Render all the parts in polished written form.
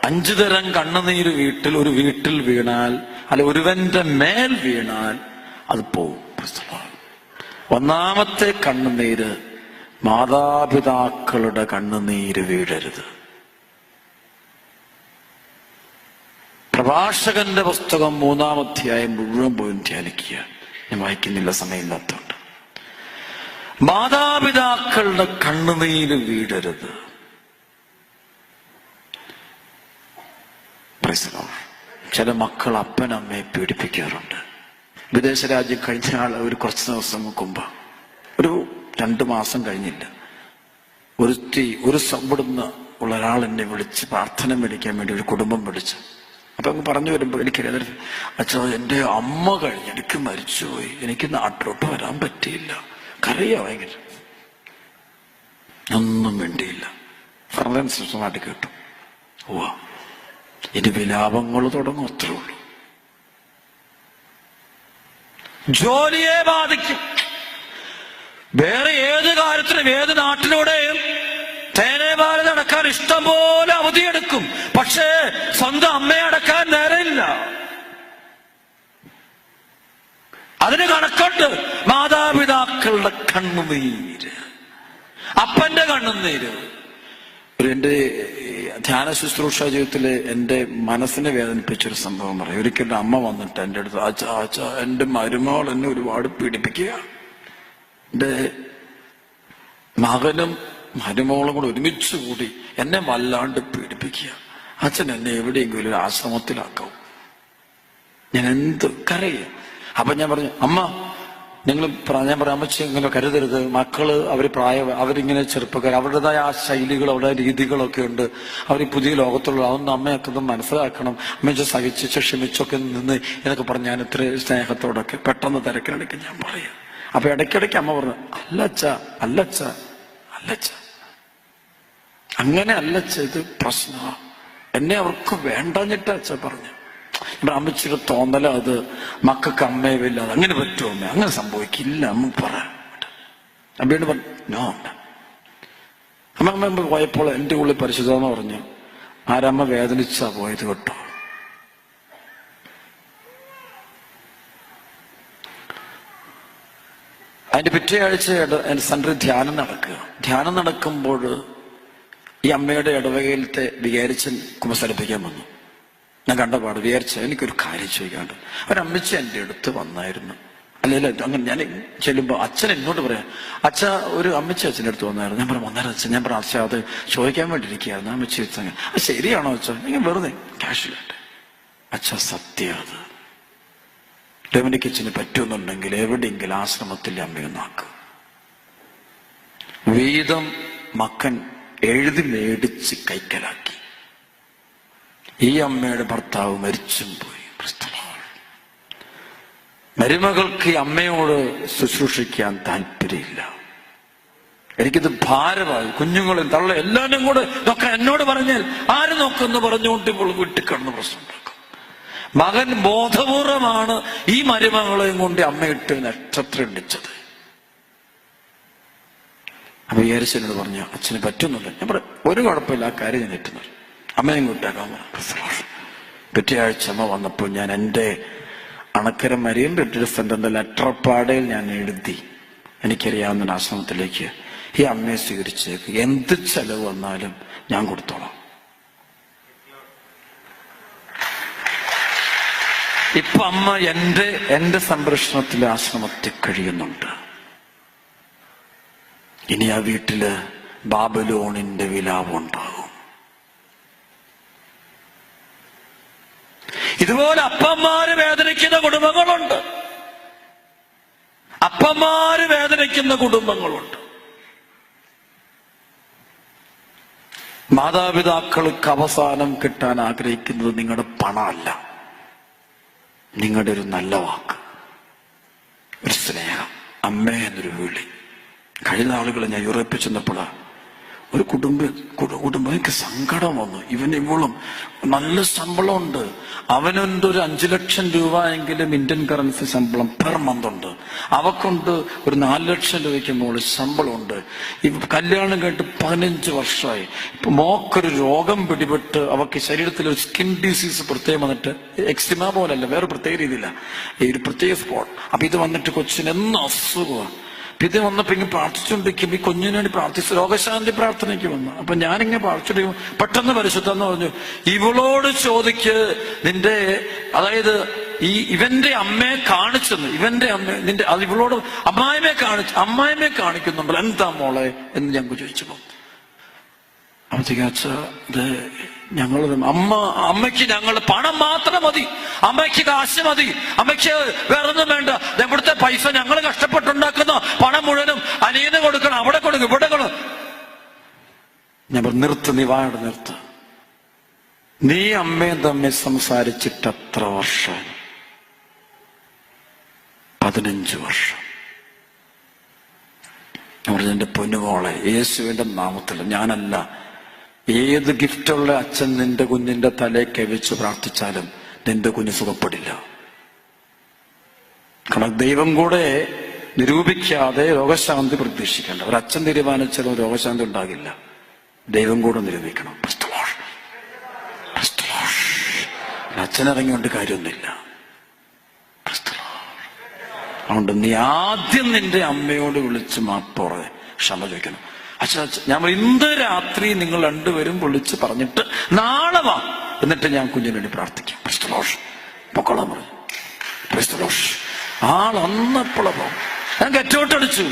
5 തരം കണ്ണുനീര് ഒരു വീട്ടിൽ വീണാൽ, അല്ല ഒരുവന്റെ മേൽ വീണാൽ അത് പോവും. ഒന്നാമത്തെ കണ്ണുനീര്, മാതാപിതാക്കളുടെ കണ്ണുനീര് വീഴരുത്. പ്രഭാഷകന്റെ പുസ്തകം 3-ാം അധ്യായം മുഴുവൻ പോയി ധ്യാനിക്കുക. ഞാൻ വായിക്കുന്നില്ല, സമയമില്ലാത്തതുകൊണ്ട്. മാതാപിതാക്കളുടെ കണ്ണുനീര് വീഴരുത്. ചില മക്കൾ അപ്പനമ്മയെ പീഡിപ്പിക്കാറുണ്ട്. വിദേശ രാജ്യം കഴിഞ്ഞ ഒരു കുറച്ച് ദിവസം മുമ്പ്, ഒരു 2 മാസം കഴിഞ്ഞില്ല, ഒരു ഇവിടുന്ന് ഉള്ള ഒരാൾ എന്നെ വിളിച്ച് പ്രാർത്ഥന മേടിക്കാൻ വേണ്ടി ഒരു കുടുംബം വിളിച്ചു. അപ്പൊ അങ്ങ് പറഞ്ഞു വരുമ്പോ എനിക്കറിയാം, അച്ഛാ എൻ്റെ അമ്മ എനിക്ക് മരിച്ചുപോയി, എനിക്ക് നാട്ടിലോട്ട് വരാൻ പറ്റിയില്ല, കരയാ ഭയങ്കര. ഒന്നും വേണ്ടിയില്ല, നാട്ടിൽ കേട്ടു. ഓ, ഇനി വിലാപങ്ങൾ തുടങ്ങും, അത്രേ ഉള്ളൂ. ജോലിയെ ബാധിക്കും. വേറെ ഏത് കാര്യത്തിനും ഏത് നാട്ടിലൂടെയും തേനേപാല നടക്കാൻ ഇഷ്ടം പോലെ അവധിയെടുക്കും. പക്ഷേ സ്വന്തം അമ്മയെ അടക്കാൻ നേരമില്ല. അതിന് കണക്കുണ്ട്. മാതാപിതാക്കളുടെ കണ്ണുനീര്, അപ്പന്റെ കണ്ണുനീര്. എന്റെ ധ്യാന ശുശ്രൂഷ ജീവിതത്തില് എന്റെ മനസ്സിനെ വേദനിപ്പിച്ചൊരു സംഭവം പറയും. ഒരിക്കലും അമ്മ വന്നിട്ട് എന്റെ അടുത്ത്, ആച്ചാ എന്റെ മരുമകൾ എന്നെ ഒരുപാട് പീഡിപ്പിക്കുക, എന്റെ മകനും മരുമകളും കൂടെ ഒരുമിച്ച് കൂടി എന്നെ വല്ലാണ്ട് പീഡിപ്പിക്കുക, അച്ഛൻ എന്നെ എവിടെയെങ്കിലും ഒരു ആശ്രമത്തിലാക്കാവും, ഞാൻ എന്ത് കരയുക. അപ്പൊ ഞാൻ പറഞ്ഞു, അമ്മ നിങ്ങൾ ഞാൻ പറയാം, അമ്മച്ചി ഇങ്ങനെ കരുതരുത്, മക്കള് അവരിങ്ങനെ ചെറുപ്പക്കാർ, അവരുടേതായ ആ ശൈലികൾ, അവരുടെ രീതികളൊക്കെ ഉണ്ട്, അവർ പുതിയ ലോകത്തുള്ള, അതൊന്നും അമ്മയൊക്കെ ഒന്ന് മനസ്സിലാക്കണം, അമ്മച്ച സഹിച്ച് ക്ഷമിച്ചൊക്കെ നിന്ന് എന്നൊക്കെ പറഞ്ഞ് ഞാൻ ഇത്ര സ്നേഹത്തോടൊക്കെ പെട്ടെന്ന് തിരക്കിനിടയ്ക്ക് ഞാൻ പറയാം. അപ്പൊ ഇടയ്ക്കിടയ്ക്ക് അമ്മ പറഞ്ഞു, അല്ലച്ച അല്ലച്ച അല്ലച്ച, അങ്ങനെ അല്ലച്ച, ഇത് പ്രശ്നമാ, എന്നെ അവർക്ക് വേണ്ടഞ്ഞിട്ട് അച്ഛ പറഞ്ഞു. അമ്മച്ചിയുടെ തോന്നല അത്, മക്കൾക്ക് അമ്മയുമില്ല, അത് അങ്ങനെ പറ്റുമോ അമ്മ, അങ്ങനെ സംഭവിക്കില്ല അമ്മ പറയാം. അമ്മയോട് പറഞ്ഞു, നോ. അമ്മ പോയപ്പോൾ എൻ്റെ ഉള്ളിൽ പരിശുദ്ധമെന്ന് പറഞ്ഞു, ആരമ്മ വേദനിച്ചാ പോയത് കേട്ടോ. അതിന്റെ പിറ്റേ ആഴ്ച എൻ്റെ സെന്ററിൽ ധ്യാനം നടക്കുമ്പോൾ ഈ അമ്മയുടെ ഇടവകയിലത്തെ വികാരിച്ചൻ കുമ്പസാരിപ്പിക്കാൻ വന്നു. ഞാൻ കണ്ടപാട് വിചാരിച്ച എനിക്കൊരു കാര്യം ചോദിക്കാണ്ട്. ഒരമ്മച്ചി എൻ്റെ അടുത്ത് വന്നായിരുന്നു. അല്ലല്ല, അങ്ങനെ ഞാൻ ചെല്ലുമ്പോ അച്ഛൻ എന്നോട് പറയാം, അച്ഛ ഒരു അമ്മച്ചി അച്ഛൻ്റെ അടുത്ത് വന്നായിരുന്നു. ഞാൻ പറഞ്ഞു, വന്നായിരുന്നു അച്ഛൻ. ഞാൻ പറഞ്ഞു, അച്ഛാ അത് ചോദിക്കാൻ വേണ്ടിയിരിക്കുകയായിരുന്നു. അമ്മച്ചി വെച്ചങ്ങനെ, അത് ശരിയാണോ അച്ഛാ? ഞാൻ വെറുതെ കാഷ്വലായിട്ട്, അച്ഛാ സത്യം, അത് ഡൊമിനിക് അച്ഛന് പറ്റുമെന്നുണ്ടെങ്കിൽ എവിടെയെങ്കിലും ആശ്രമത്തിൽ അമ്മയൊന്നാക്കും. വീതം മക്കൻ എഴുതി മേടിച്ച് കൈക്കലാക്കി. ഈ അമ്മയുടെ ഭർത്താവ് മരിച്ചും പോയി. മരുമകൾക്ക് ഈ അമ്മയോട് ശുശ്രൂഷിക്കാൻ താല്പര്യമില്ല. എനിക്കിത് ഭാരമായി. കുഞ്ഞുങ്ങളും തള്ള എല്ലാവരും കൂടെ ഇതൊക്കെ എന്നോട് പറഞ്ഞാൽ ആര് നോക്കുമെന്ന് പറഞ്ഞുകൊണ്ട് ഇപ്പോൾ വീട്ടിൽ പ്രശ്നം ഉണ്ടാക്കും. മകൻ ബോധപൂർവമാണ് ഈ മരുമകളെയും കൊണ്ട് അമ്മയിട്ട് നക്ഷത്രം ഇടിച്ചത്. അപ്പൊ വിചാരിച്ചെന്നോട് പറഞ്ഞു, അച്ഛന് പറ്റുന്നില്ല. ഞാൻ പറയാം, ഒരു കുഴപ്പമില്ല, ആ കാര്യം ഞാൻ എത്തുന്നത്, അമ്മയും കൂട്ടാക്കാൻ. പിറ്റേ ആഴ്ച അമ്മ വന്നപ്പോൾ ഞാൻ എൻ്റെ അണക്കര മരിയൻ പെറ്റൊരു സെന്ററിന്റെ ലെറ്റർ പാടയിൽ ഞാൻ എഴുതി, എനിക്കറിയാവുന്ന ആശ്രമത്തിലേക്ക് ഈ അമ്മയെ സ്വീകരിച്ചേക്ക്, എന്ത് ചെലവ് വന്നാലും ഞാൻ കൊടുത്തോളാം. ഇപ്പൊ അമ്മ എന്റെ സംരക്ഷണത്തിൽ ആശ്രമത്തിൽ കഴിയുന്നുണ്ട്. ഇനി ആ വീട്ടില് ബാബലോണിന്റെ വിലാപമുണ്ടാകും. ഇതുപോലെ അപ്പന്മാര് വേദനിക്കുന്ന കുടുംബങ്ങളുണ്ട്. അപ്പന്മാര് വേദനിക്കുന്ന കുടുംബങ്ങളുണ്ട്. മാതാപിതാക്കൾക്ക് അവസാനം കിട്ടാൻ ആഗ്രഹിക്കുന്നത് നിങ്ങളുടെ പണമല്ല, നിങ്ങളുടെ ഒരു നല്ല വാക്ക്, ഒരു സ്നേഹം, അമ്മേ എന്നൊരു വിളി. കഴിഞ്ഞ നാളുകൾ ഞാൻ യൂറോപ്പിൽ ചെന്നപ്പോൾ ഒരു കുടുംബം എനിക്ക് സങ്കടം വന്നു. ഇവളും നല്ല ശമ്പളമുണ്ട്. അവനുണ്ട് ഒരു 5 ലക്ഷം രൂപ എങ്കിലും ഇന്ത്യൻ കറൻസി ശമ്പളം പെർ മന്ത് ഉണ്ട്. അവക്കുണ്ട് ഒരു 4 ലക്ഷം രൂപയ്ക്ക് മുകളിൽ ശമ്പളമുണ്ട്. കല്യാണം കേട്ട് 15 വർഷമായി. ഇപ്പൊ മോക്കൊരു രോഗം പിടിപെട്ട് അവക്ക് ശരീരത്തിൽ ഒരു സ്കിൻ ഡിസീസ് പ്രത്യേകം വന്നിട്ട്, എക്സിമ പോലല്ല, വേറെ പ്രത്യേക രീതിയില്ല, ഈ ഒരു പ്രത്യേക സ്പോട്ട്. അപ്പൊ ഇത് വന്നിട്ട് കൊച്ചിന് എന്നും അസുഖമാണ്. ഇത് വന്നപ്പോ ഇങ്ങനെ പ്രാർത്ഥിച്ചുകൊണ്ടിരിക്കും. ഈ കുഞ്ഞിന് വേണ്ടി പ്രാർത്ഥിച്ചു, രോഗശാന്തി പ്രാർത്ഥനയ്ക്ക് വന്നു. അപ്പൊ ഞാനിങ്ങനെ പ്രാർത്ഥിച്ചിരിക്കും. പെട്ടെന്ന് പരിശുദ്ധന്ന് പറഞ്ഞു, ഇവളോട് ചോദിക്ക്, നിന്റെ, അതായത് ഇവന്റെ അമ്മയെ കാണിച്ചെന്ന്, ഇവന്റെ അമ്മ നിന്റെ അത് ഇവളോട് അമ്മായിമ്മയെ കാണിക്കുന്നുണ്ടല്ലോ, എന്താ മോളെ എന്ന് ഞങ്ങൾക്ക് ചോദിച്ചപ്പോ ഇത് ഞങ്ങൾ അമ്മയ്ക്ക് ഞങ്ങൾ പണം മാത്രം മതി, അമ്മയ്ക്ക് കാശ് മതി, അമ്മയ്ക്ക് വേറൊന്നും വേണ്ട, ഇവിടുത്തെ പൈസ ഞങ്ങൾ കഷ്ടപ്പെട്ടുണ്ടാക്കുന്ന പണം മുഴുവനും അനിയന് കൊടുക്കണം, അവിടെ കൊടുക്കും, ഇവിടെ കൊടുക്കും. ഞാൻ നിർത്ത്, നീ വാട് നിർത്ത്. നീ അമ്മയും തമ്മിൽ സംസാരിച്ചിട്ട് എത്ര വർഷം? 15 വർഷം. എന്റെ പൊന്നുമോളെ, യേശുവിന്റെ നാമത്തിൽ ഞാനല്ല, ഏത് ഗിഫ്റ്റുള്ള അച്ഛൻ നിന്റെ കുഞ്ഞിന്റെ തലയെ കവിച്ച് പ്രാർത്ഥിച്ചാലും നിന്റെ കുഞ്ഞ് സുഖപ്പെടില്ല. കാരണം ദൈവം കൂടെ നിരൂപിക്കാതെ രോഗശാന്തി പ്രതീക്ഷിക്കേണ്ട. ഒരു അച്ഛൻ തീരുമാനിച്ചാലും രോഗശാന്തി ഉണ്ടാകില്ല, ദൈവം കൂടെ നിരൂപിക്കണം. അച്ഛനിറങ്ങിക്കൊണ്ട് കാര്യമൊന്നുമില്ല. അതുകൊണ്ട് നീ ആദ്യം നിന്റെ അമ്മയോട് വിളിച്ച് മാപ്പോറെ ക്ഷമ ചോദിക്കണം. അച്ഛൻ ഞാൻ ഇന്ന് രാത്രി നിങ്ങൾ രണ്ടുപേരും വിളിച്ച് പറഞ്ഞിട്ട് നാളെ വാ, എന്നിട്ട് ഞാൻ കുഞ്ഞിന് വേണ്ടി പ്രാർത്ഥിക്കാം. പൊക്കോളാൻ പറഞ്ഞു. അന്നപ്പോള പോകും. ഞാൻ കെറ്റോട്ടടിച്ചു.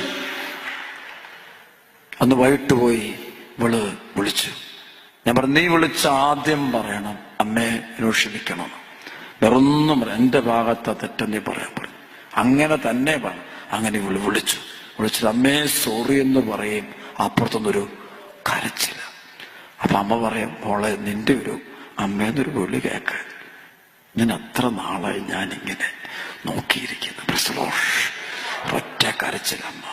അന്ന് വൈകിട്ട് പോയി ഇവള് വിളിച്ചു. ഞാൻ പറഞ്ഞു, നീ വിളിച്ച ആദ്യം പറയണം അമ്മയെ എന്നോട് ക്ഷമിക്കണം, വേറൊന്നും പറയാം, എന്റെ ഭാഗത്തെ തെറ്റെന്നീ പറയാൻ പറഞ്ഞു. അങ്ങനെ തന്നെ പറഞ്ഞു. അങ്ങനെ ഇവള് വിളിച്ചിട്ട് അമ്മയെ സോറി എന്ന് പറയും. അപ്പുറത്തൊന്നൊരു കരച്ചില്ല. അപ്പൊ അമ്മ പറയും, മോളെ നിന്റെ ഒരു അമ്മേന്നൊരു വിളി കേക്ക്. ഞാൻ അത്ര നാളായി ഞാനിങ്ങനെ നോക്കിയിരിക്കുന്നു. ഒറ്റ കരച്ചില്ല അമ്മ.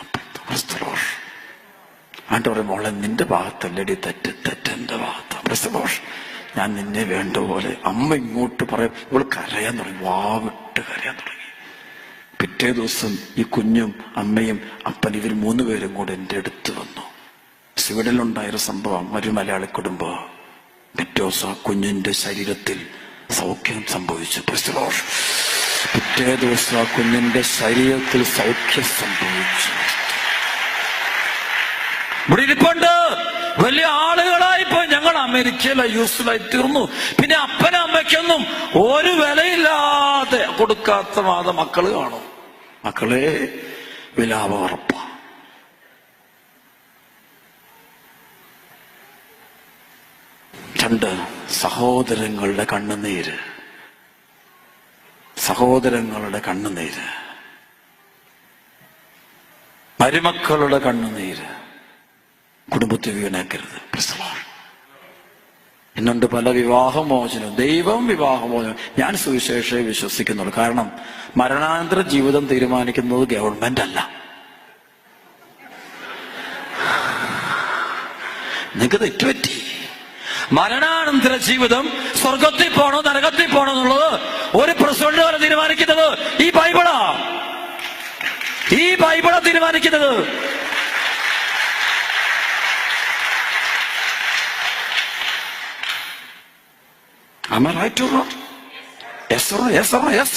ആണ്ട് പറയും, മോളെ നിന്റെ ഭാഗത്തല്ലടി തെറ്റെന്റെ ഭാഗത്താ. ഞാൻ നിന്നെ വേണ്ട പോലെ. അമ്മ ഇങ്ങോട്ട് പറയും. ഇവള് കരയാൻ തുടങ്ങി, വാവിട്ട് കരയാൻ തുടങ്ങി. പിറ്റേ ദിവസം ഈ കുഞ്ഞും അമ്മയും അപ്പൻ ഇവർ 3 പേരും കൂടെ എൻ്റെ അടുത്ത് വന്നു. സ്വീഡനിലുണ്ടായൊരു സംഭവം, ഒരു മലയാളി കുടുംബം. പിറ്റേ ദിവസം ആ കുഞ്ഞിന്റെ ശരീരത്തിൽ സൗഖ്യം സംഭവിച്ചു. പിറ്റേ ദിവസം ആ കുഞ്ഞിന്റെ ശരീരത്തിൽ സൗഖ്യം സംഭവിച്ചു. ഇവിടെ ഇരിപ്പുണ്ട് വലിയ ആളുകളായിപ്പോ. ഞങ്ങൾ അമേരിക്കയിലെ യൂസ്ഫുള്ളായി തീർന്നു. പിന്നെ അപ്പനും അമ്മയ്ക്കൊന്നും ഒരു വിലയില്ലാതെ കൊടുക്കാത്ത മക്കള് കാണും. മക്കളെ വിലാപം ഉറപ്പാ. രണ്ട് സഹോദരങ്ങളുടെ കണ്ണുനീര്, മരുമക്കളുടെ കണ്ണുനീര് കുടുംബത്തെ വീണാക്കരുത്. ഇന്നുണ്ട് പല വിവാഹമോചനം. ദൈവം വിവാഹമോചനം. ഞാൻ സുവിശേഷയെ വിശ്വസിക്കുന്നുള്ളൂ. കാരണം മരണാനന്തര ജീവിതം തീരുമാനിക്കുന്നത് ഗവൺമെന്റ് അല്ല. നിങ്ങൾക്ക് തെറ്റുപറ്റി. മരണാനന്തര ജീവിതം സ്വർഗത്തിൽ പോണോ നരകത്തിൽ പോണോ എന്നുള്ളത് ഒരു പ്രസിഡന്റ് വരെ തീരുമാനിക്കുന്നത് ഈ ബൈബിളാ തീരുമാനിക്കുന്നത്. Am I right or not? Yes or no? Yes or no? Yes.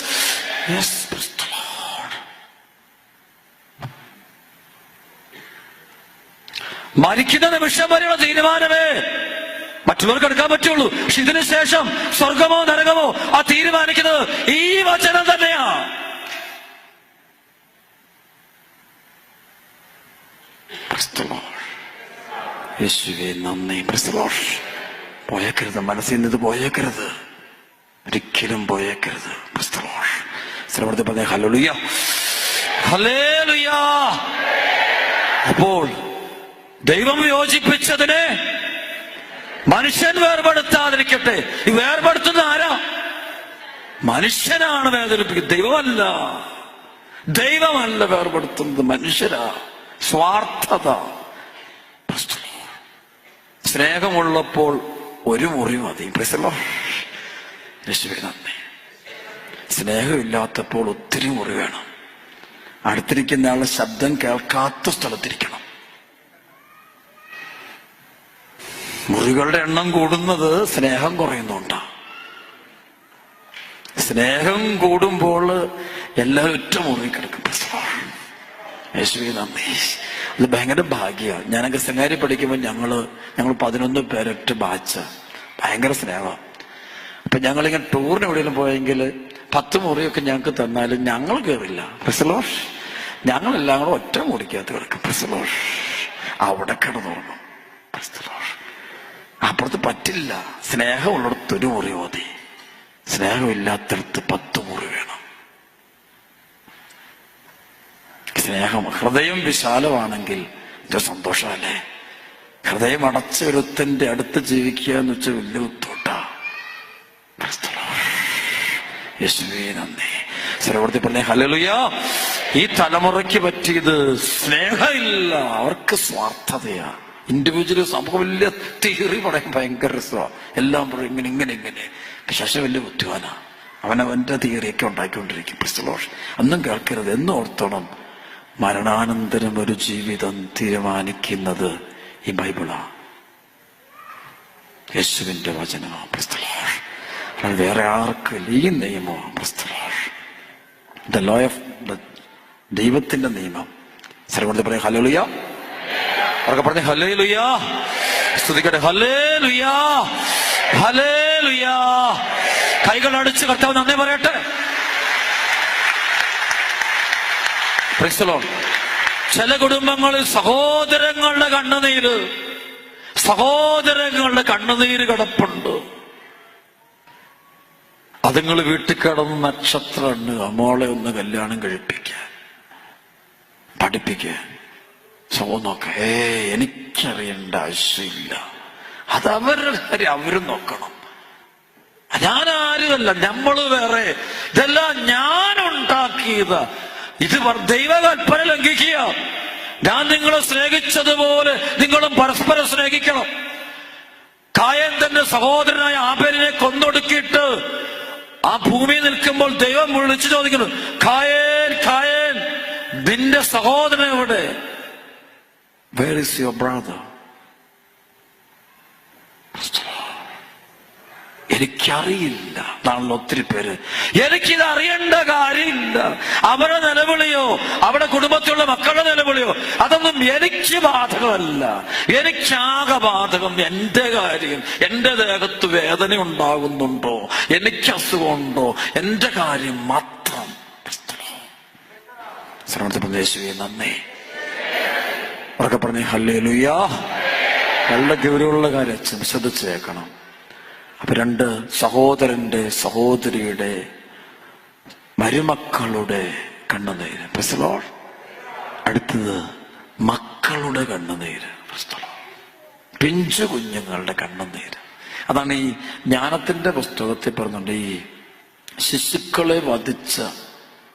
Yes, praise the Lord. മരിക്കുന്ന നിമിഷം വരെയുള്ള തീരുമാനമേ മറ്റുള്ളവർക്ക് എടുക്കാൻ പറ്റുള്ളൂ. പക്ഷെ ഇതിനു ശേഷം സ്വർഗമോ നരകമോ ആ തീരുമാനിക്കുന്നത് ഈ വചനം തന്നെയാ. യേശുവേ നന്ദി. പോയേക്കരുത്, മനസ്സിൽ നിന്ന് ഇത് പോയേക്കരുത്, ഒരിക്കലും പോയേക്കരുത്. Hallelujah, hallelujah. അപ്പോൾ ദൈവം യോജിപ്പിച്ചതിനെ മനുഷ്യൻ വേർപെടുത്താതിരിക്കട്ടെ. ഈ വേർപെടുത്തുന്ന ആരാ? മനുഷ്യനാണ് വേദനിപ്പിക്കുന്നത്, ദൈവമല്ല വേർപെടുത്തുന്നത്, മനുഷ്യരാ. സ്വാർത്ഥത. സ്നേഹമുള്ളപ്പോൾ ഒരു മുറി മതി. യേശുവേ നന്ദി. സ്നേഹമില്ലാത്തപ്പോൾ ഒത്തിരി മുറി വേണം. അടുത്തിരിക്കുന്ന ആളുടെ ശബ്ദം കേൾക്കാത്ത സ്ഥലത്തിരിക്കണം. മുറികളുടെ എണ്ണം കൂടുന്നത് സ്നേഹം കുറയുന്നുണ്ടാ. സ്നേഹം കൂടുമ്പോൾ എല്ലാം ഒറ്റ മുറി കിടക്കും. യേശുവേ നന്ദി. അത് ഭയങ്കര ഭാഗ്യമാണ്. ഞാനൊക്കെ സെമിനാരി പഠിക്കുമ്പോൾ ഞങ്ങൾ 11 പേരൊറ്റ ബാച്ച്. ഭയങ്കര സ്നേഹമാണ്. അപ്പൊ ഞങ്ങളിങ്ങനെ ടൂറിന് എവിടെയെങ്കിലും പോയെങ്കിൽ 10 മുറിയൊക്കെ ഞങ്ങൾക്ക് തന്നാലും ഞങ്ങൾ കയറില്ല. പ്രസലോഷ് ഞങ്ങളെല്ലാം കൂടെ ഒറ്റ മുറിക്കകത്ത് കിടക്കും. പ്രസലോഷ് അവിടെ കിടന്നുറങ്ങും. പ്രസലോഷ് അപ്പുറത്ത് പറ്റില്ല. സ്നേഹമുള്ളിടത്ത് ഒരു മുറി മതി. സ്നേഹമില്ലാത്തടത്ത് 10 മുറി വേണം. സ്നേഹം ഹൃദയം വിശാലമാണെങ്കിൽ ഇത് സന്തോഷമല്ലേ? ഹൃദയം അടച്ച ഒരുത്തന്റെ അടുത്ത് ജീവിക്കുക എന്ന് വെച്ചാൽ വലിയ ഉത്തോട്ടാ. യേശുവേ നന്ദി. സർവ്വത്തിൽ പറഞ്ഞേ ഹല്ലേലൂയ. ഈ തലമുറയ്ക്ക് പറ്റിയത് സ്നേഹമില്ല, അവർക്ക് സ്വാർത്ഥതയാ. ഇൻഡിവിജ്വൽ സംഭവം വലിയ തിയറി പറയാൻ ഭയങ്കര രസമാണ്. എല്ലാം പറയും ഇങ്ങനെ ഇങ്ങനെ ഇങ്ങനെ. ശേഷം വലിയ ബുദ്ധിമാനാ. അവനവന്റെ തിയറിയൊക്കെ ഉണ്ടാക്കിക്കൊണ്ടിരിക്കും. ക്രിസ്തുലോഷ് ഒന്നും കേൾക്കരുത്. എന്നും ഓർത്തോണം, മരണാനന്തരം ഒരു ജീവിതം തീരുമാനിക്കുന്നത് ഈ ബൈബിളാ, യേശുവിന്റെ വചനമാണ്. ക്രിസ്തുലോഷ് വേറെ ആർക്കും ഈ നിയമമാണ്. ക്രിസ്തുലോഷ് ദ ലോ ഓഫ് ദൈവത്തിന്റെ നിയമം. സർവ്വത്തിൽ പറയും ഹല്ലേലൂയ. അവർക്ക് പറഞ്ഞ ഹല്ലേലൂയ. സ്തുതിക്കട്ടെ. Hallelujah, hallelujah. കൈകൾ അടിച്ച് കർത്താവ് നന്ദി പറയട്ടെ. Praise the Lord. ചില കുടുംബങ്ങളിൽ സഹോദരങ്ങളുടെ കണ്ണുനീര് കിടപ്പുണ്ട്. അതുങ്ങൾ വീട്ടിൽ കിടന്ന് നക്ഷത്രമുണ്ട്. മോളെ ഒന്ന് കല്യാണം കഴിപ്പിക്കാൻ, പഠിപ്പിക്കാൻ. നോക്ക എനിക്കറിയേണ്ട ആവശ്യമില്ല. അത് അവരുടെ കാര്യം അവരും നോക്കണം. ഞാൻ ആരുമല്ല, നമ്മള് വേറെ. ഇതെല്ലാം ഞാൻ ഉണ്ടാക്കിയത്. ഇത് ദൈവകൽപ്പന ലംഘിക്കുക. ഞാൻ നിങ്ങളെ സ്നേഹിച്ചതുപോലെ നിങ്ങളും പരസ്പരം സ്നേഹിക്കണം. കായൻ തന്റെ സഹോദരനായ ആബേലിനെ കൊന്നൊടുക്കിയിട്ട് ആ ഭൂമിയിൽ നിൽക്കുമ്പോൾ ദൈവം വിളിച്ചു ചോദിക്കുന്നു, കായൻ, കായൻ, നിന്റെ സഹോദരൻ എവിടെ? Where is your brother? എനിക്കറിയില്ല എന്നാണല്ലോ ഒത്തിരി പേര്. എനിക്കിത് അറിയേണ്ട കാര്യമില്ല. അവരുടെ നിലവിളിയോ അവരുടെ കുടുംബത്തിലുള്ള മക്കളുടെ നിലവിളിയോ അതൊന്നും എനിക്ക് ബാധകമല്ല. എനിക്കാകെ ബാധകം എന്റെ കാര്യം. എന്റെ ദേഹത്ത് വേദന ഉണ്ടാകുന്നുണ്ടോ, എനിക്ക് അസുഖമുണ്ടോ, എന്റെ കാര്യം മാത്രം. യേശുവേ നന്ദി. ഉറക്കെ പറഞ്ഞേ ഹല്ലേലൂയ. നല്ല ഗൗരവമുള്ള കാര്യം ശ്രദ്ധിച്ച് കേൾക്കണം. അപ്പൊ 2 സഹോദരന്റെ സഹോദരിയുടെ മരുമക്കളുടെ കണ്ണുനീര്. Price the Lord. അടുത്തത് മക്കളുടെ കണ്ണുനീര്. Price the Lord. പിഞ്ചു കുഞ്ഞുങ്ങളുടെ കണ്ണുനീര്. അതാണ് ഈ ജ്ഞാനത്തിന്റെ പുസ്തകത്തിൽ പറഞ്ഞുകൊണ്ട് ഈ ശിശുക്കളെ വധിച്ച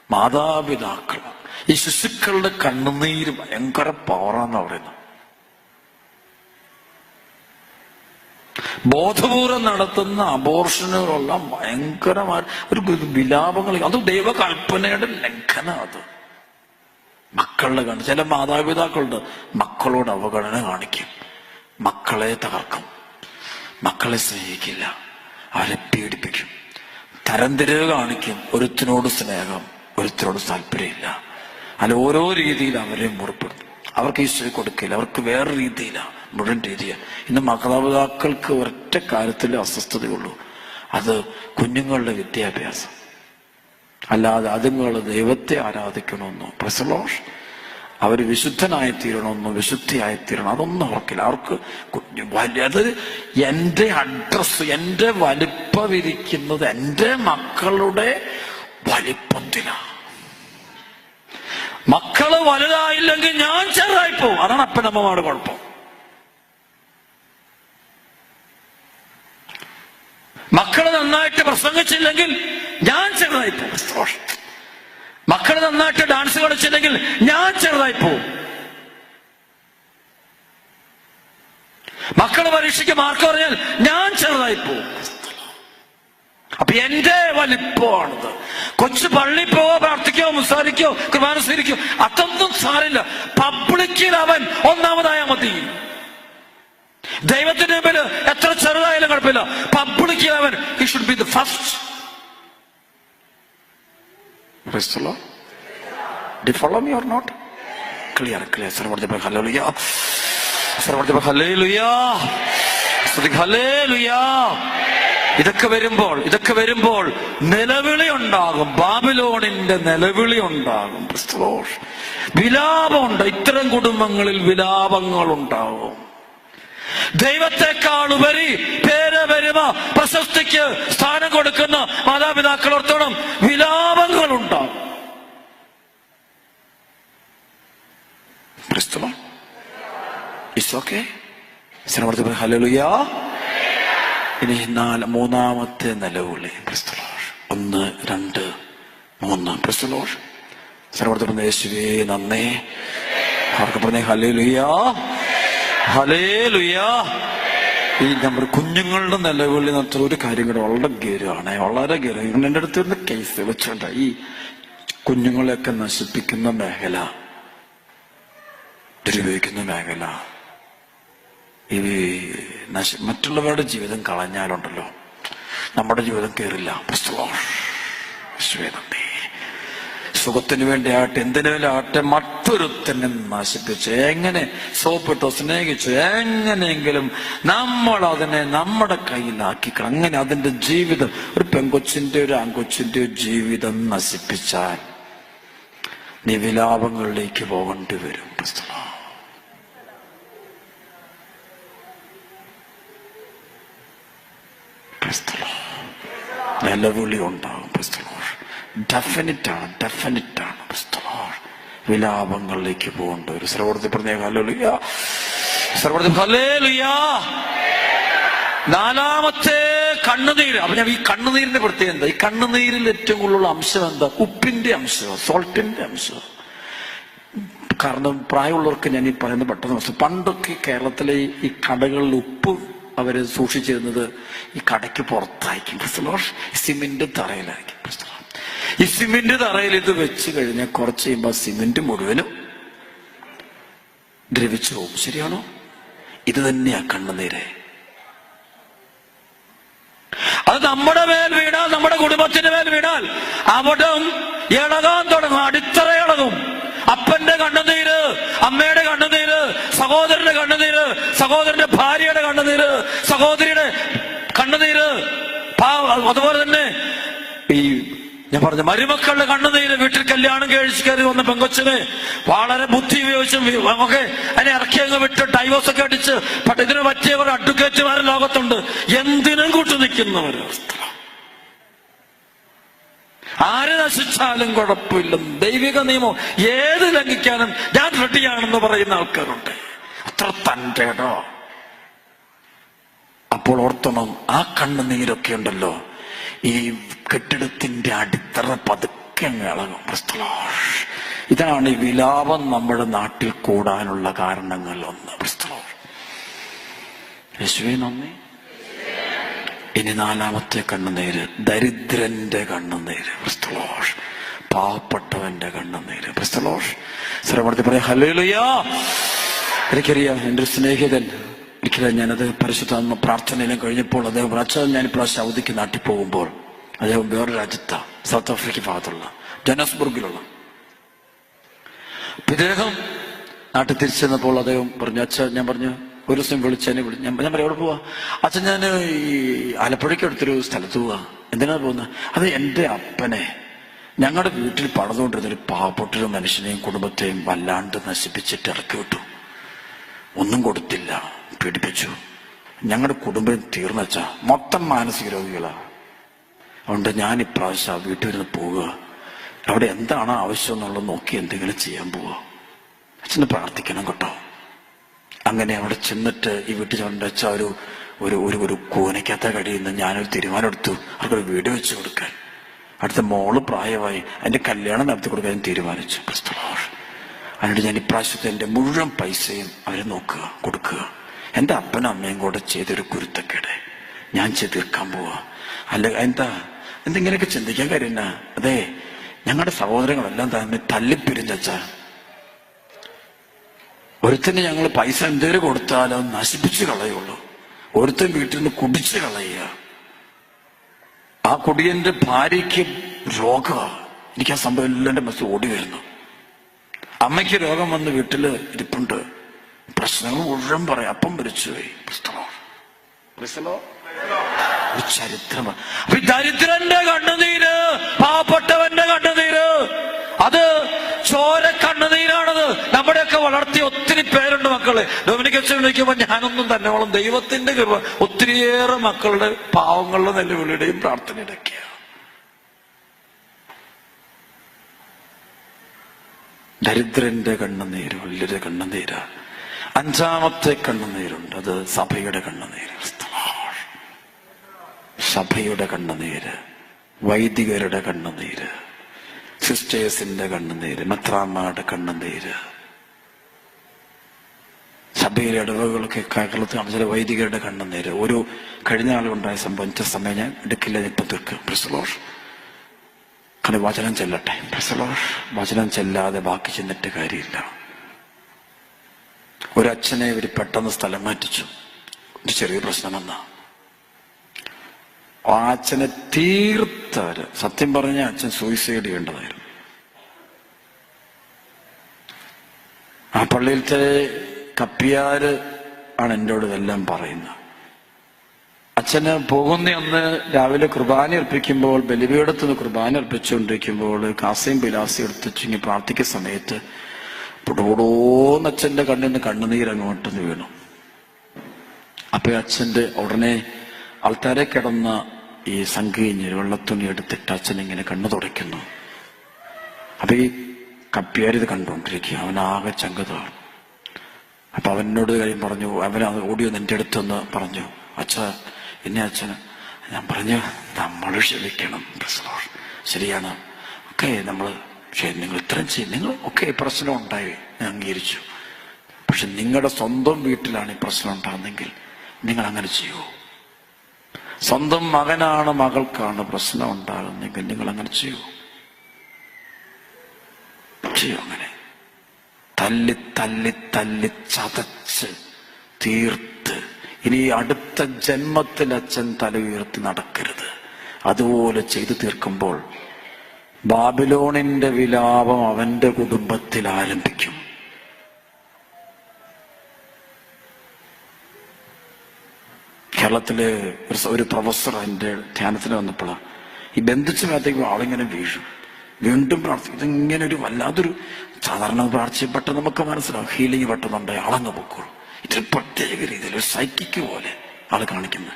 മാതാപിതാക്കൾ, ഈ ശിശുക്കളുടെ കണ്ണുനീര് ഭയങ്കര പവറാന്ന് പറയുന്നത്. ബോധപൂർവം നടത്തുന്ന അബോർഷനുകളെല്ലാം ഭയങ്കരമായ ഒരു വിലാപങ്ങൾ. അത് ദൈവകൽപ്പനയുടെ ലംഘനം. അത് മക്കളുടെ കണ്ണ്. ചില മാതാപിതാക്കളുണ്ട് മക്കളോട് അവഗണന കാണിക്കും, മക്കളെ തകർക്കും, മക്കളെ സ്നേഹിക്കില്ല, അവരെ പീഡിപ്പിക്കും, തരംതിരിവ് കാണിക്കും. ഒരുത്തിനോട് സ്നേഹം, ഒരുത്തിനോട് താല്പര്യമില്ല. അല്ല, ഓരോ രീതിയിൽ അവരെ മുറിപ്പെടുത്തും. അവർക്ക് ഈശോയെ കൊടുക്കില്ല, അവർക്ക് വേറെ രീതിയിലാണ്, മുഴുവൻ രീതിയാണ്. ഇന്ന് മാതാപിതാക്കൾക്ക് ഒരൊറ്റ കാര്യത്തിൽ അസ്വസ്ഥതയുള്ളൂ, അത് കുഞ്ഞുങ്ങളുടെ വിദ്യാഭ്യാസം. അല്ലാതെ അതുങ്ങൾ ദൈവത്തെ ആരാധിക്കണമെന്നോ, പ്രസലോഷ് അവർ വിശുദ്ധനായിത്തീരണമെന്നോ, വിശുദ്ധിയായിത്തീരണം, അതൊന്നും അവർക്കില്ല. അവർക്ക് അത് എന്റെ അഡ്രസ്, എന്റെ വലിപ്പം ഇരിക്കുന്നത് എന്റെ മക്കളുടെ വലിപ്പത്തിലാണ്. മക്കള് വലുതായില്ലെങ്കിൽ ഞാൻ ചെറുതായിപ്പോവും. അതാണ് അപ്പനമ്മമാരുടെ കുഴപ്പം. മക്കള് നന്നായിട്ട് പ്രസംഗിച്ചില്ലെങ്കിൽ ഞാൻ ചെറുതായിപ്പോവും. മക്കള് നന്നായിട്ട് ഡാൻസ് കളിച്ചില്ലെങ്കിൽ ഞാൻ ചെറുതായിപ്പോവും. മക്കള് പരീക്ഷയ്ക്ക് മാർക്ക് പറഞ്ഞാൽ ഞാൻ ചെറുതായി പോകും. അപ്പൊ എന്റെ വലിപ്പമാണിത്. കൊച്ചു പള്ളി പോവോ, പ്രാർത്ഥിക്കോ, മുസാരിക്കോ, കുർബാന സ്വീകരിക്കോ, അതൊന്നും സാരില്ല. പബ്ലിക്കിൽ അവൻ ഒന്നാമതായാൽ മതി. ദൈവത്തിന്റെ മുമ്പിൽ എത്ര ചെറുതായാലും കുഴപ്പമില്ല. പബ്ലിക്കിൽ അവൻ he should be the first. Praise the Lord. Do you follow me or not? Clear. Hallelujah. Hallelujah. ഇതൊക്കെ വരുമ്പോൾ നിലവിളി ഉണ്ടാകും. ബാബിലോണിന്റെ നിലവിളി ഉണ്ടാകും. വിലാപമുണ്ട്. ഇത്തരം കുടുംബങ്ങളിൽ വിലാപങ്ങൾ ഉണ്ടാകും. ദൈവത്തെക്കാൾ ഉപരി പേര് പെരുമ പ്രശസ്തിക്ക് സ്ഥാനം കൊടുക്കുന്ന മാതാപിതാക്കളോർത്തോളം വിലാപങ്ങൾ ഉണ്ടാകും. ഹല്ലേലൂയ. ഇനി മൂന്നാമത്തെ നിലവിളി. 1, 2, 3. സർവ്വതത്തിന് യേശുവേ നന്ദി. അവർക്ക് പറഞ്ഞേ ഹല്ലേലൂയ, ഹല്ലേലൂയ. ഈ നമ്മുടെ കുഞ്ഞുങ്ങളുടെ നിലവിളി എന്ന ഒരു കാര്യം കൂടെ വളരെ ഗൗരവമാണ്, വളരെ ഗൗരവം. എൻ്റെ അടുത്ത് വരുന്ന കേസ് വെച്ചോണ്ട ഈ കുഞ്ഞുങ്ങളെയൊക്കെ നശിപ്പിക്കുന്ന മേഖല, ദുരുപയോഗിക്കുന്ന മേഖല, ഈ മറ്റുള്ളവരുടെ ജീവിതം കളഞ്ഞാലുണ്ടല്ലോ നമ്മുടെ ജീവിതം കയറില്ല. സുഖത്തിന് വേണ്ടി ആട്ടെ, എന്തിനേലും ആട്ടെ, മറ്റൊരുത്തനെ നശിപ്പിച്ച് എങ്ങനെ സോപ്പിട്ടോ സ്നേഹിച്ചു എങ്ങനെയെങ്കിലും നമ്മൾ അതിനെ നമ്മുടെ കയ്യിലാക്കിക്കണം. അങ്ങനെ അതിന്റെ ജീവിതം, ഒരു പെൺകൊച്ചിന്റെ ഒരു ആൺകൊച്ചിന്റെ ജീവിതം നശിപ്പിച്ചാൽ നീ വിലാപങ്ങളിലേക്ക് പോകേണ്ടി വരും. നിലവിളി ഉണ്ടാകും. ഡെഫിനിറ്റാണ്. വിലാപങ്ങളിലേക്ക് പോകേണ്ട ഒരു സർവ്വത്തിൽ പറഞ്ഞ ഹല്ലേലൂയ, സർവ്വത്തിൽ ഹല്ലേലൂയ. നാലാമത്തെ കണ്ണുനീര്. അപ്പൊ ഞാൻ ഈ കണ്ണുനീരിന്റെ പ്രത്യേകത എന്താ? ഈ കണ്ണുനീരിൽ ഏറ്റവും കൂടുതലുള്ള അംശം എന്താ? ഉപ്പിന്റെ അംശം, സോൾട്ടിന്റെ അംശം. കാരണം പ്രായമുള്ളവർക്ക് ഞാൻ ഈ പറയുന്നത് പെട്ടെന്ന് മനസ്സിലാവും. പണ്ടൊക്കെ കേരളത്തിലെ ഈ കടകളിൽ ഉപ്പ് അവര് സൂക്ഷിച്ചിരുന്നത് ഈ കടയ്ക്ക് പുറത്തായിരിക്കും. സിമെന്റ് തറയിലായിരിക്കും. ഈ സിമെന്റ് തറയിൽ ഇത് വെച്ച് കഴിഞ്ഞാൽ കുറച്ച് കഴിയുമ്പോൾ സിമെന്റ് മുഴുവനും ദ്രവിച്ചു പോകും. ശരിയാണോ? ഇത് തന്നെയാ കണ്ണുനീര്. അത് നമ്മുടെ മേൽ വീണാൽ, നമ്മുടെ കുടുംബത്തിന്റെ മേൽ വീണാൽ അവിടെ ഇളകാൻ തുടങ്ങും. അടിത്തറ ഇളകും. അപ്പന്റെ കണ്ണുനീര്, അമ്മയുടെ കണ്ണുനീര്, സഹോദരന്റെ കണ്ണുനീര്, സഹോദരന്റെ ഭാര്യയുടെ കണ്ണുനീര്, സഹോദരിയുടെ കണ്ണുനീര്, അതുപോലെ തന്നെ ഈ ഞാൻ പറഞ്ഞ മരുമക്കളുടെ കണ്ണുനീര്. വീട്ടിൽ കല്യാണം കഴിച്ച് കയറി വന്ന പെങ്കൊച്ചിന് വളരെ ബുദ്ധി ഉപയോഗിച്ചും ഒക്കെ അതിനെ ഇറക്കി അങ്ങ് വിട്ട് ഡൈവോഴ്സ് ഒക്കെ അടിച്ച് ഇതിന് പറ്റിയവർ അഡ്വക്കേറ്റുമാരും ലോകത്തുണ്ട്. എന്തിനും കൂട്ടു നിൽക്കുന്നവരവസ്ഥ. ആര് നശിച്ചാലും കുഴപ്പമില്ല, ദൈവിക നിയമം ഏത് ലംഘിക്കാനും ഞാൻ റെഡിയാണെന്ന് പറയുന്ന ആൾക്കാരുണ്ട്. അത്ര തൻ്റെ ഇടോ. അപ്പോൾ ഓർത്തണം, ആ കണ്ണുനീരൊക്കെ ഉണ്ടല്ലോ ഈ കെട്ടിടത്തിന്റെ അടിത്തറ പതുക്കെ ഇളകും. ഇതാണ് ഈ വിലാപം നമ്മുടെ നാട്ടിൽ കൂടാനുള്ള കാരണങ്ങൾ. ഒന്ന് യേശുവേ നന്ദി. ഇനി നാലാമത്തെ കണ്ണുനീര്, ദരിദ്രന്റെ കണ്ണുനീര്, പാവപ്പെട്ടവന്റെ കണ്ണുനീര്. സർവ്വത്തിൽ പറയാം ഹല്ലേലൂയ. എനിക്കറിയാം, എൻ്റെ ഒരു സ്നേഹിതൻ ഒരിക്കലും ഞാനത് പരിശുദ്ധ പ്രാർത്ഥനയിലും കഴിഞ്ഞപ്പോൾ അദ്ദേഹം അച്ഛൻ ഞാൻ ഇപ്രാവശ്യം അവധിക്ക് നാട്ടിൽ പോകുമ്പോൾ അദ്ദേഹം വേറൊരു രാജ്യത്താണ്, സൗത്ത് ആഫ്രിക്ക ഭാഗത്തുള്ള ജോഹന്നാസ്ബർഗിലുള്ള. ഇദ്ദേഹം നാട്ടിൽ തിരിച്ചെന്നപ്പോൾ അദ്ദേഹം പറഞ്ഞു, അച്ഛൻ ഞാൻ പറഞ്ഞു ഒരു ദിവസം വിളിച്ചതിനെ ഞാൻ പറയാം എവിടെ പോവാ? അച്ഛൻ ഞാൻ ഈ ആലപ്പുഴയ്ക്ക് അടുത്തൊരു സ്ഥലത്ത് പോവാ. എന്തിനാണ് പോകുന്നത്? അത് എൻ്റെ അപ്പനെ ഞങ്ങളുടെ വീട്ടിൽ പണിതുകൊണ്ടിരുന്നൊരു പാവപ്പെട്ടൊരു മനുഷ്യനെയും കുടുംബത്തെയും വല്ലാണ്ട് നശിപ്പിച്ചിട്ട് ഇറക്കി വിട്ടു. ഒന്നും കൊടുത്തില്ല, പീഡിപ്പിച്ചു. ഞങ്ങളുടെ കുടുംബം തീർന്നച്ചാ മൊത്തം മാനസിക രോഗികളാ. അതുകൊണ്ട് ഞാൻ ഇപ്രാവശ്യം വീട്ടിൽ നിന്ന് പോവുക, അവിടെ എന്താണ് ആവശ്യം എന്നുള്ളത് നോക്കി എന്തെങ്കിലും ചെയ്യാൻ പോവുക. അച്ഛന് പ്രാർത്ഥിക്കണം കേട്ടോ. അങ്ങനെ അവിടെ ചെന്നിട്ട് ഈ വീട്ടിൽ ചെന്നുവെച്ച ഒരു ഒരു ഒരു കൂനയ്ക്കകത്ത കഴിയുന്ന ഞാനൊരു തീരുമാനം എടുത്തു, അവർക്കൊരു വീട് വെച്ച് കൊടുക്കാൻ. അടുത്ത മോള് പ്രായമായി, അതിന്റെ കല്യാണം നടത്തി കൊടുക്കാൻ ഞാൻ തീരുമാനിച്ചു. അതിനോട് ഞാൻ ഇപ്രാവശ്യത്തെ എൻ്റെ മുഴുവൻ പൈസയും അവരെ നോക്കുക, കൊടുക്കുക. എൻ്റെ അപ്പനും അമ്മയും കൂടെ ചെയ്തൊരു കുരുത്തക്കേട് ഞാൻ ചെയ്ത് തീർക്കാൻ പോവാ. അല്ല എന്തെങ്കിലുമൊക്കെ ചിന്തിക്കാൻ കാര്യമില്ല. അതെ, ഞങ്ങളുടെ സഹോദരങ്ങളെല്ലാം തന്നെ തല്ലിപ്പിരിഞ്ഞച്ചാ. ഒരുത്തിന് ഞങ്ങൾ പൈസ എന്തേലും കൊടുത്താലോ നശിപ്പിച്ച് കളയുള്ളൂ. ഒരുത്തൻ വീട്ടിൽ നിന്ന് കുടിച്ച് കളയുക. ആ കുടിയന്റെ ഭാര്യയ്ക്ക് രോഗമാണ്. എനിക്ക് ആ സംഭവം എല്ലാം എൻ്റെ മനസ്സിൽ ഓടി വരുന്നു. അമ്മയ്ക്ക് രോഗം വന്ന് വീട്ടില് ഇരിപ്പുണ്ട്. പ്രശ്നങ്ങൾ മുഴുവൻ പറയാം. അപ്പം മരിച്ചുപോയി. ഒരു ചരിത്രമാണ്. അപ്പൊ ഈ ദരിദ്രന്റെ കണ്ണുനീര്, പാവപ്പെട്ടവന്റെ കണ്ണുനീര്, അത് ചോര കണ്ണുനീരാണത്. നമ്മുടെയൊക്കെ വളർത്തിയ ഒത്തിരി പേരുണ്ട് മക്കള്. ഡൊമിനിക് അച്ഛൻ വിളിക്കുമ്പോൾ ഞാനൊന്നും തന്നോളം ദൈവത്തിന്റെ കൃപ ഒത്തിരിയേറെ മക്കളുടെ പാവങ്ങളുടെ നിലവിളിയുടെയും പ്രാർത്ഥനയുടെയൊക്കെയാണ്. ദരിദ്രന്റെ കണ്ണുനീര് വലിയൊരു കണ്ണുനീരാ. അഞ്ചാമത്തെ കണ്ണുനീരുണ്ട്, അത് സഭയുടെ കണ്ണുനീര്. സഭയുടെ കണ്ണുനീര്, വൈദികരുടെ കണ്ണുനീര്, സിസ്റ്റേഴ്സിന്റെ കണ്ണുനീര്, മെത്രാന്മാരുടെ കണ്ണുനീര്. സഭയിലെ ഇടവകളൊക്കെ കേരളത്തിൽ ചില വൈദികരുടെ കണ്ണുനീര്. ഒരു കഴിഞ്ഞ ആളുണ്ടായ സംഭവിച്ച സമയം ഞാൻ എടുക്കില്ല, ഇപ്പം തീർക്കും. പ്രസലോഷ് കാരണം വചനം ചെല്ലട്ടെ. പ്രസലോഷ് വചനം ചെല്ലാതെ ബാക്കി ചെന്നിട്ട് കാര്യമില്ല. ഒരച്ഛനെ ഇവർ പെട്ടെന്ന് സ്ഥലം മാറ്റിച്ചു. ഒരു ചെറിയ പ്രശ്നം വന്ന ആ അച്ഛനെ തീർത്തവര്, സത്യം പറഞ്ഞ അച്ഛൻ സൂയിസൈഡ് ചെയ്യേണ്ടതായിരുന്നു. ആ പള്ളിയിലത്തെ കപ്പിയാര് ആണ് എന്നോട് ഇതെല്ലാം പറയുന്നത്. അച്ഛന് പോകുന്ന അന്ന് രാവിലെ കുർബാന അർപ്പിക്കുമ്പോൾ, ബലിപീഠത്തുനിന്ന് കുർബാന അർപ്പിച്ചുകൊണ്ടിരിക്കുമ്പോൾ കാസയും ബിലാസയും എടുത്തിച്ചിങ്ങി പ്രാർത്ഥിക്കുന്ന സമയത്ത് പൊടുപൊടോന്ന് അച്ഛന്റെ കണ്ണിൽ നിന്ന് കണ്ണുനീരങ്ങോട്ട് വീണു. അപ്പൊ അച്ഛന്റെ ഉടനെ ആൾക്കാരെ കിടന്ന ഈ സംഘിഞ്ഞ് വെള്ളത്തുണി എടുത്തിട്ട് അച്ഛൻ ഇങ്ങനെ കണ്ണു തുടയ്ക്കുന്നു. അപ്പൊ ഈ കപ്പിയാരിത് കണ്ടുകൊണ്ടിരിക്കുക. അവനാകെ ചങ്കതാണ്. അപ്പൊ അവനോട് കാര്യം പറഞ്ഞു. അവൻ ഓടി വന്ന് എൻ്റെ അടുത്തൊന്ന് പറഞ്ഞു, അച്ഛ എന്നെ അച്ഛന്. ഞാൻ പറഞ്ഞു, നമ്മൾ ക്ഷമിക്കണം. ശരിയാണ്, ഓക്കെ, പക്ഷെ നിങ്ങൾ ഇത്രയും ചെയ്യും, നിങ്ങൾ ഒക്കെ പ്രശ്നം ഉണ്ടായി, ഞാൻ അംഗീകരിച്ചു. പക്ഷെ നിങ്ങളുടെ സ്വന്തം വീട്ടിലാണ് ഈ പ്രശ്നം ഉണ്ടാകുന്നെങ്കിൽ നിങ്ങൾ അങ്ങനെ ചെയ്യൂ. സ്വന്തം മകനാണ് മകൾക്കാണ് പ്രശ്നം ഉണ്ടാകുന്നെങ്കിൽ നിങ്ങൾ അങ്ങനെ ചെയ്യൂ. അങ്ങനെ തല്ലി തല്ലി തല്ലി ചതച്ച് തീർത്ത് ഇനി അടുത്ത ജന്മത്തിൽ അച്ഛൻ തല ഉയർത്തി നടക്കരുത്. അതുപോലെ ചെയ്തു തീർക്കുമ്പോൾ ബാബിലോണിന്റെ വിലാപം അവന്റെ കുടുംബത്തിൽ ആരംഭിക്കും. കേരളത്തില് ഒരു പ്രൊഫസർ എൻ്റെ ധ്യാനത്തിന് വന്നപ്പോഴാണ് ഈ ബന്ധിച്ച മേത്തേക്ക് ആളിങ്ങനെ വീഴും, വീണ്ടും പ്രാർത്ഥിക്കും. ഇതിങ്ങനെ ഒരു വല്ലാതൊരു സാധാരണ പ്രാർത്ഥിച്ച് പെട്ടെന്ന് നമുക്ക് മനസ്സിലാവും ഹീലിംഗ് പെട്ടെന്നുണ്ട്, ആളങ്ങ് പൊക്കോളൂ. ഇതൊരു പ്രത്യേക രീതിയിൽ ഒരു സൈക്കിക്ക് പോലെ ആള് കാണിക്കുന്നത്.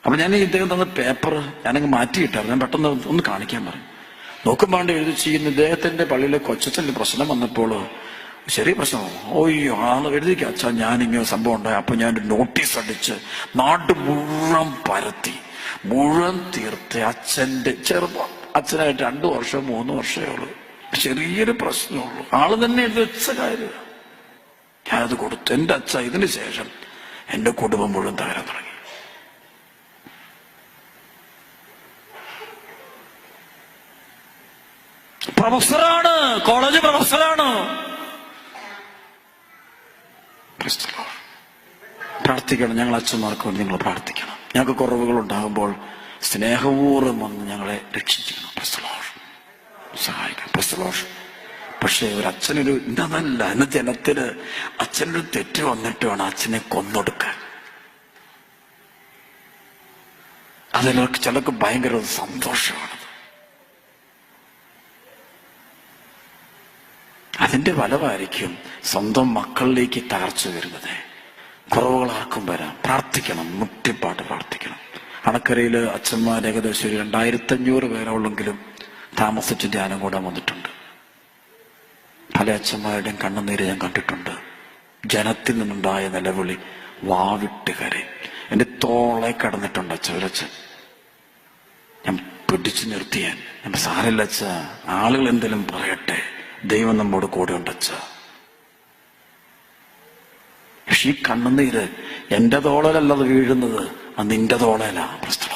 അപ്പൊ ഞാൻ ഇദ്ദേഹം തന്ന പേപ്പർ ഞാനങ്ങ് മാറ്റിയിട്ടായിരുന്നു. ഞാൻ പെട്ടെന്ന് ഒന്ന് കാണിക്കാൻ പറയും. നോക്കുമ്പോണ്ട് എഴുതി ചെയ്യുന്ന ഇദ്ദേഹത്തിന്റെ പള്ളിയിലെ കൊച്ചച്ഛൻ്റെ പ്രശ്നം വന്നപ്പോൾ ചെറിയ പ്രശ്നമോ ഓയ്യോ ആള് എഴുതിക്കുക അച്ഛാ ഞാനിങ്ങനെ സംഭവം ഉണ്ടായി. അപ്പൊ ഞാനൊരു നോട്ടീസ് അടിച്ച് നാട് മുഴുവൻ പരത്തി മുഴുവൻ തീർത്ത് അച്ഛന്റെ അച്ഛനായിട്ട് 2 വർഷം 3 വർഷമേ ഉള്ളൂ, ചെറിയൊരു പ്രശ്നമുള്ളൂ. ആള് തന്നെ എഴുതി വെച്ച കാര്യം ഞാനത് കൊടുത്തു. എൻ്റെ അച്ഛ ഇതിന് ശേഷം എൻ്റെ കുടുംബം മുഴുവൻ തകരാൻ തുടങ്ങി. പ്രൊഫസറാണ്, കോളേജ് പ്രൊഫസറാണ്. പ്രാർത്ഥിക്കണം. ഞങ്ങൾ അച്ഛന്മാർക്ക് വേണ്ടി നിങ്ങൾ പ്രാർത്ഥിക്കണം. ഞങ്ങൾക്ക് കുറവുകൾ ഉണ്ടാകുമ്പോൾ സ്നേഹപൂർവ്വം വന്ന് ഞങ്ങളെ രക്ഷിക്കണം. സഹായിക്കണം. പക്ഷെ ഒരു അച്ഛനൊരു ഇന്നതല്ല, എന്ന ജനത്തിന് അച്ഛനൊരു തെറ്റ് വന്നിട്ട് വേണം അച്ഛനെ കൊന്നൊടുക്കാൻ. അതിനൊക്കെ ചിലർക്ക് ഭയങ്കര സന്തോഷമാണ്. അതിന്റെ ഫലമായിരിക്കും സ്വന്തം മക്കളിലേക്ക് തകർച്ച വരുന്നത്. കുറവുകൾ ആർക്കും വരാം. പ്രാർത്ഥിക്കണം, മുട്ടിപ്പാട്ട് പ്രാർത്ഥിക്കണം. അണക്കരയില് അച്ഛന്മാർ ഏകദേശം 2500 പേരോളെങ്കിലും താമസിച്ച് ധ്യാനം കൂടാൻ വന്നിട്ടുണ്ട്. പല അച്ഛന്മാരുടെയും കണ്ണുനീര് ഞാൻ കണ്ടിട്ടുണ്ട്. ജനത്തിൽ നിന്നുണ്ടായ നിലവിളി വാവിട്ട് കരയും. എന്റെ തോളെ കടന്നിട്ടുണ്ട് ഒരച്ഛൻ. ഞാൻ പിടിച്ചു നിർത്തിയാൻ ഞാൻ സാരല്ല അച്ഛ, ആളുകൾ എന്തെങ്കിലും പറയട്ടെ, ദൈവം നമ്മോട് കൂടെ ഉണ്ട് അച്ഛ. പക്ഷെ ഈ കണ്ണുനീര് എന്റെ തോളലല്ല അത് വീഴുന്നത്, അത് നിന്റെ തോളലാ പ്രശ്നം.